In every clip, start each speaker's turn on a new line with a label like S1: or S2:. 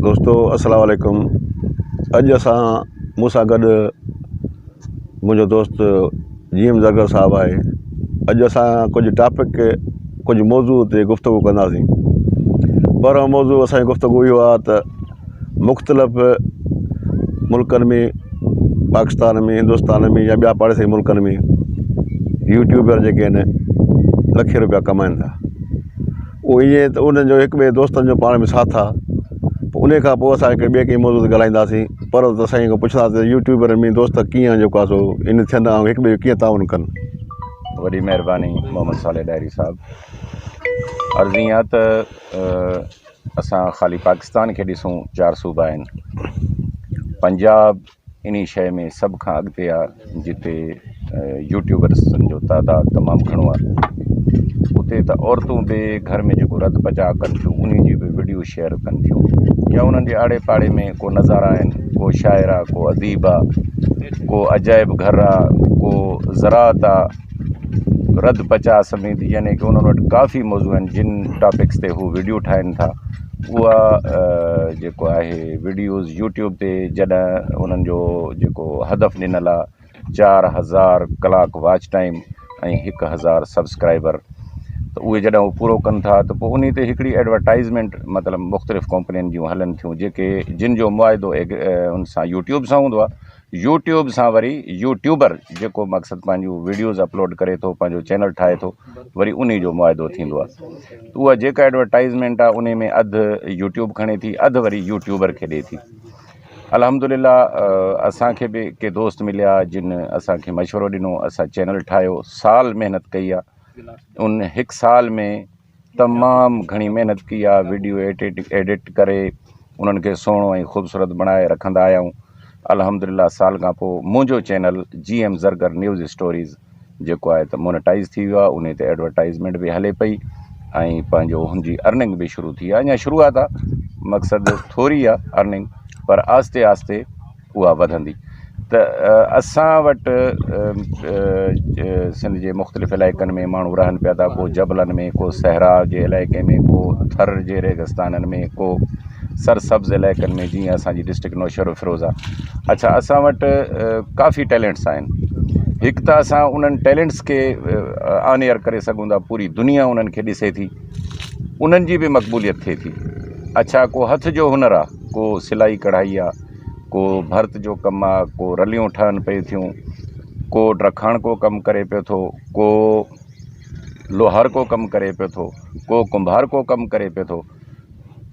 S1: दोस्तों अस्सलाम वालेकुम। अज असां मूंसां गॾु मुंहिंजो दोस्त जीएम ज़रगर साहब आहे। अॼु असां कुझु टॉपिक कुझु मौज़ू ते गुफ़्तगू कंदासीं। पहिरों मौज़ू असांजी गुफ़्तगू इहो आहे त मुख़्तलिफ़ मुल्कनि में, पाकिस्तान में, हिंदुस्तान में या ॿिया पाड़ेसी मुल्कनि में यूट्यूबर जेके आहिनि लखे रुपया कमाइनि था। उहो ईअं त उन्हनि जो हिकु ॿिए दोस्तनि जो पाण में साथ आहे। उन खां पोइ असां हिकिड़े ॿिए कंहिं मौज़ू ते ॻाल्हाईंदासीं। पर त असां खां पुछंदासीं यूट्यूबर में दोस्त कीअं जेको आहे सो इन थियंदा ऐं हिकु ॿिए कीअं ताउन कनि।
S2: वॾी महिरबानी मोहम्मद साले डायरी साहब। अर्ज़ु इहा त असां ख़ाली पाकिस्तान खे ॾिसूं, 4 सूबा आहिनि। पंजाब इन शइ में सभ खां अॻिते आहे, जिते यूट्यूबर्सनि जो तइदादु तमामु घणो आहे। उते त औरतूं बि घर में जेको रध पचा कनि थियूं, उन जी बि वीडियो शेयर कनि थियूं, या उन्हनि जे आड़े पाड़े में को नज़ारा आहिनि, को शाइर आहे, को अदीब आहे, को अजाइब घर आहे, को ज़राअत आहे, रद पचा समेत, यानी कि उन्हनि वटि काफ़ी मौज़ू आहिनि जिन टॉपिक्स ते हू वीडियो ठाहिनि था। उहा जेको आहे वीडियोज़ यूट्यूब ते जॾहिं उन्हनि जो जेको हदफ़ ॾिनल आहे 4000 कलाक वॉच टाइम ऐं 1000 सब्सक्राइबर, त उहे जॾहिं उहो पूरो कनि था त पोइ उन ते हिकिड़ी एडवर्टाइज़मेंट मतिलबु मुख़्तलिफ़ कंपनियुनि जूं हलनि थियूं, जेके जिन जो मुआइदो उन सां यूट्यूब सां हूंदो आहे। यूट्यूब सां वरी यूट्यूबर जेको मक़सदु पंहिंजूं वीडियोज़ अपलोड करे थो, पंहिंजो चैनल ठाहे थो, वरी उन जो मुआइदो थींदो आहे। त उहा जेका एडवर्टाइज़मेंट आहे उन में अधु यूट्यूब खणे थी, अधु वरी यूट्यूबर खे ॾिए थी। अल्हम्दुलिल्लाह असांखे बि के दोस्त मिलिया जिन असांखे मशवरो ॾिनो, असां चैनल ठाहियो, साल महिनत कई आहे। उन 1 साल में तमामु घणी महिनत कई आहे। वीडियो एडिट करे उन्हनि खे सुहिणो ऐं ख़ूबसूरत बणाए रखंदा आहियूं। अल्हम्दुलिल्लाह साल खां पोइ मुंहिंजो channel GM Zargar news stories जेको आहे त मोनेटाइज़ थी वियो आहे। उन ते एडवर्टाइज़मेंट बि हले पई ऐं पंहिंजो हुनजी अर्निंग बि शुरू थी आहे। अञा शुरूआत आहे, मक़सदु थोरी आहे अर्निंग, पर आस्ते आस्ते उहा वधंदी। त असां वटि सिंध जे मुख़्तलिफ़ इलाइक़नि में माण्हू रहनि पिया था, को जबलनि में, को सहरा जे इलाइक़े में, को थर जे रेगिस्ताननि में, को सरसब्ज़ इलाइक़नि में, जीअं असांजी डिस्ट्रिक्ट नौशहर फ़िरोज़ा। अच्छा, असां वटि काफ़ी टैलेंट्स आहिनि। हिकु त असां उन्हनि टैलेंट्स खे ऑन एयर करे सघूं था, पूरी दुनिया उन्हनि खे ॾिसे थी, उन्हनि जी बि मक़बूलियत थिए थी। अच्छा, को हथ जो हुनर आहे, को सिलाई कढ़ाई आहे, को भर्त जो कमु आहे, को रलियूं ठहनि पई थियूं, को ड्रखाण को कमु करे पियो थो, को लोहार को कमु करे पियो थो, को कुंभार को कमु करे पियो थो।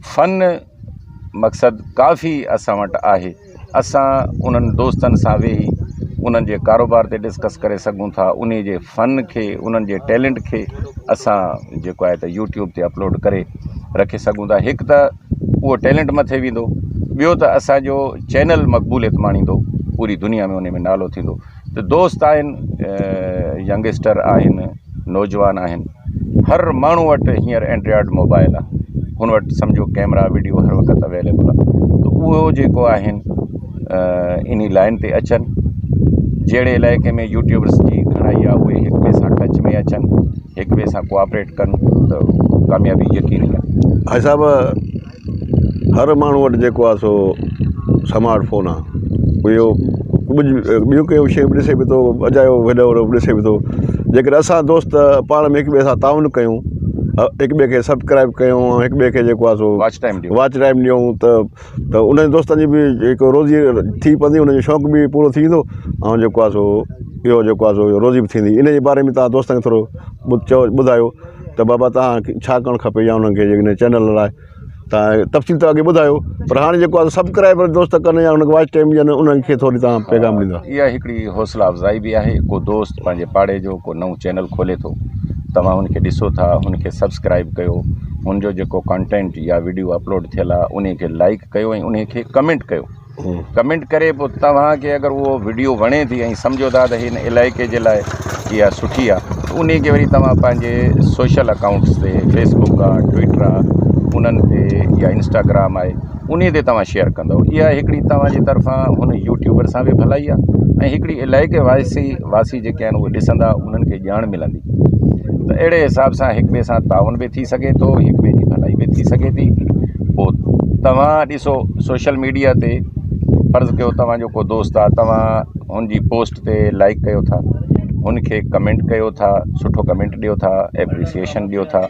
S2: फ़न मक़सदु काफ़ी असां वटि आहे। असां उन्हनि दोस्तनि सां वेही उन्हनि जे कारोबार ते डिस्कस करे सघूं था, उन जे फ़न खे, उन्हनि जे टैलेंट खे असां जेको आहे त यूट्यूब ते अपलोड करे रखे सघूं था। हिकु त उहो टैलेंट मथे वेंदो, ॿियो त असांजो चैनल मक़बूलियत माणींदो, पूरी दुनिया में उन में नालो थींदो। त दोस्त आहिनि, यंगस्टर आहिनि, नौजवान आहिनि, हर माण्हू वटि हींअर एंड्रॉइड मोबाइल आहे, हुन वटि सम्झो कैमरा वीडियो हर वक़्तु अवेलेबल आहे। त उहो जेको आहिनि इन लाइन ते अचनि। जहिड़े इलाइक़े में यूट्यूबर्स जी घणाई आहे, उहे हिक ॿिए सां टच में अचनि, हिक ॿिए सां कोऑपरेट कनि, त कामयाबी यकीनी आहे।
S1: भाई साहब, हर माण्हू वटि जेको आहे सो स्मार्ट फ़ोन आहे, इहो ॿियूं कहिड़ो शइ बि ॾिसे बि थो, अजायो वॾो वॾो बि ॾिसे बि थो। जेकॾहिं असां दोस्त पाण में हिक ॿिए सां ताउन कयूं, हिक ॿिए खे सब्सक्राइब कयूं, हिक ॿिए खे जेको आहे सो
S2: वॉच टाइम
S1: ॾियूं, त उन्हनि दोस्तनि जी बि जेको रोज़ी थी पवंदी, उनजो शौक़ु बि पूरो थी वेंदो, ऐं जेको आहे सो इहो जेको आहे सो रोज़ी बि थींदी। इन जे बारे में तव्हां दोस्तनि खे थोरो ॿुधायो त बाबा तव्हां छा करणु खपे, या उन्हनि खे इन चैनल लाइ तव्हां तफ़सील त अॻे ॿुधायो, पर हाणे जेको आहे सब्सक्राइबर दोस्त कनि या उनखे वॉच टाइम ॾियनि, उन्हनि खे थोरी तव्हां पैगाम ॾींदा।
S2: इहा हिकिड़ी हौसला अफ़ज़ाई बि आहे। को दोस्त पंहिंजे पाड़े जो को नओं चैनल खोले थो, तव्हां हुनखे ॾिसो था, हुनखे सब्सक्राइब कयो, हुनजो जेको कंटेंट या वीडियो अपलोड थियल आहे उन खे लाइक कयो ऐं उन खे कमेंट कयो। कमेंट करे पोइ तव्हांखे अगरि उहो वीडियो वणे थी ऐं सम्झो था त हिन इलाइक़े जे लाइ इहा सुठी आहे, त उन खे वरी तव्हां पंहिंजे सोशल अकाउंट्स ते, फेसबुक आहे, ट्विटर आहे, उन्हनि ते, या इंस्टाग्राम आहे, उन ते तव्हां शेयर कंदव। इहा हिकिड़ी तव्हांजी तरफ़ां हुन यूट्यूबर सां बि भलाई आहे, ऐं हिकिड़ी इलाइक़े वासी जेके आहिनि उहे ॾिसंदा, उन्हनि खे ॼाण मिलंदी। त अहिड़े हिसाब सां हिक ॿिए सां ताउन बि थी सघे थो, हिक ॿिए जी भलाई बि थी सघे थी। पोइ तव्हां ॾिसो सोशल मीडिया ते फ़र्ज़ु कयो तव्हांजो को दोस्त आहे, तव्हां हुनजी पोस्ट ते लाइक कयो था, हुनखे कमेंट कयो था, सुठो कमेंट ॾियो था, एप्रिसिएशन ॾियो था।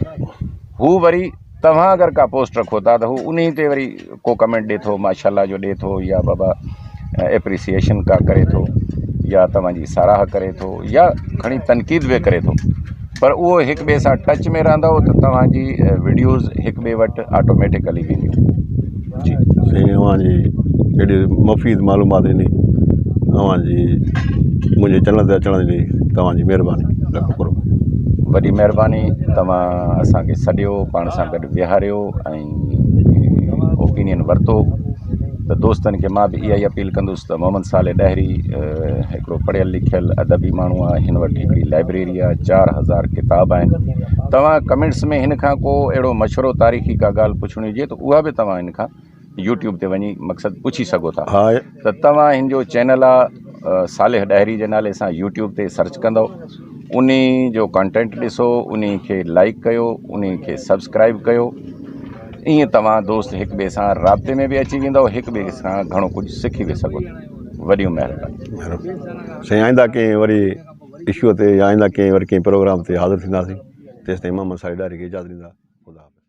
S2: हू वरी तव्हां अगरि का पोस्ट रखो था त हू उन ते वरी को कमेंट ॾिए थो, माशाल्लाह जो ॾिए थो, या बाबा एप्रिसिएशन का करे थो, या तव्हांजी साराह करे थो, या खणी तनक़ीद बि करे थो। पर उहो हिक ॿिए सां टच में रहंदव त तव्हांजी वीडियोज़ हिक ॿिए वटि ऑटोमेटिकली वेंदियूं। जी
S1: साईं, अव्हांजी एॾी मुफ़ीद मालूमात ॾिनी, अव्हांजी मुंहिंजे चैनल ते अचण जी तव्हांजी महिरबानी, लखो करो।
S2: वॾी महिरबानी, तव्हां असांखे सॾियो, पाण सां गॾु विहारियो ऐं ओपिनियन वरितो। त दोस्तनि खे मां बि इहा ई अपील कंदुसि त मोहम्मद साले ॾाहिरी हिकिड़ो पढ़ियल लिखियल अदबी माण्हू आहे। हिन वटि हिकिड़ी लाइब्रेरी आहे, 4000 किताब आहिनि। तव्हां कमेंट्स में हिन खां को अहिड़ो मशवरो तारीख़ी का ॻाल्हि पुछणी हुजे त उहा बि तव्हां हिन खां यूट्यूब ते वञी मक़सदु पुछी सघो था।
S1: हा,
S2: त तव्हां हिन जो चैनल आहे सालिह ॾाहिरी जे नाले सां यूट्यूब ते सर्च कंदव, उन जो कंटेंट ॾिसो, उन खे लाइक कयो, उन खे सब्सक्राइब कयो। ईअं तव्हां दोस्त हिक ॿिए सां राब्ते में बि अची वेंदव, हिक ॿिए सां घणो कुझु सिखी बि सघो था। वॾियूं महिरबानी
S1: साईं। आईंदा कंहिं वरी इशूअ ते या आईंदा कंहिं वरी कंहिं प्रोग्राम ते हाज़िर थींदासीं। तेसिताईं मोहम्मद साले ॾाहिरी खे इजाज़त ॾींदा। ख़ुदा हाफ़िज़।